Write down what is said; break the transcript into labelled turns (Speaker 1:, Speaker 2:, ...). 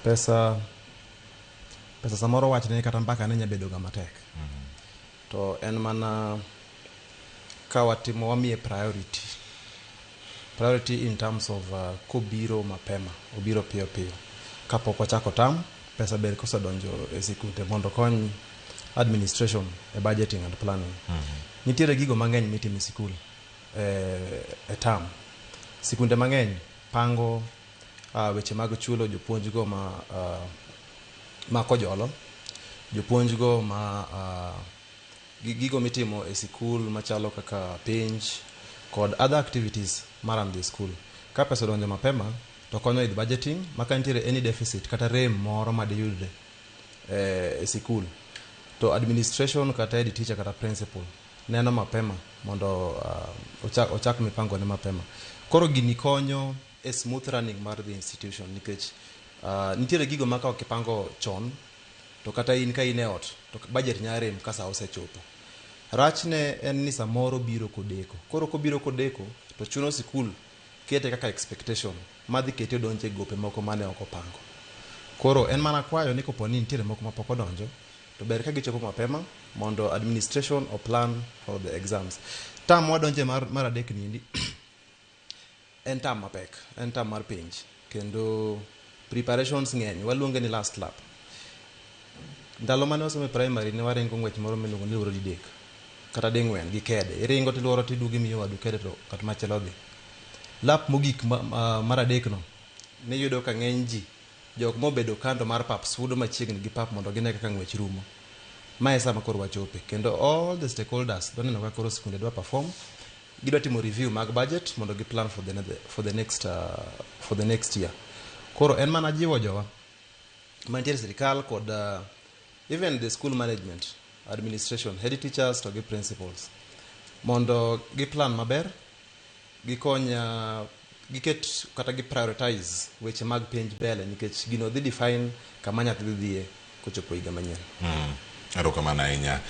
Speaker 1: Pesa samoro wachne kata mpaka ne nyabedo ga matek. To en mana ka watimo wamiye priority in terms of kobiro mapema, obiro piyo piyo. Kapok wachako tam, pesa ber kosedonjo e sikunde mondo kony administration e budgeting and planning. Nitiere gigo mang'eny mitimo e sikul e tam. Sikunde mang'eny pango weche mag chulo jopuonj go ma kojolo, jopuonj go gigo mitimo e sikul machalo kaka penj kod other activities maram the school. Ka pesa donjo mapema to konyo idh budgeting, maka nitiere any deficit kata rem moro madiyudre e sikul, to administration kata head teacher kata principal neno mapema mondo ochak mipango ne mapema. Koro gini konyo e smooth running mar the institution, nikech nitiere gigo maka okipango chon to kata in ka in e ot to budget nyarem ka sa osechopo. Rachne en ni samoro biro kodeko. Koro kobiro kodeko to chuno sikul kete kaka expectation madhi kete donje gope moko mane oko pango. Koro en mana kwayo ni koponi nitiere moko mapok odonjo to ber ka gichopo mapema mondo administration o plan for the exams. Tam wadonje mar adek ni en tam mapek, en tam mar penj, kendo preparations ng'eny, waluonge ni last lap. Ndalo mane wasome primary ne waringo ng'wech moro miluongo ni luoro didek kata ding'wen gi kede. Iringo tiluoro tidugi miyo wadu kede to kat machielo dhi. Lap mogik mar adek no ne yudo ka ng'eny ji jok mobedo kando mar pap sudo machiegni gi pap mondo gine kaka ng'wech rumo. Mae sama koro wachope, kendo all the stakeholders doneno ka koro sikunde dwa perform, gidwa timo review mag budget mondo gi plan for the next year. Koro en mana jiwo jowa mantiere sirikal kod even the school management, administration, head teachers to gi principals mondo gi plan maber, gikonya giket kata gi prioritize weche mag penj mbele, nikech gino dhi define kama nyathi dhiye kochopo higa manyien.
Speaker 2: Erokamano ahinya.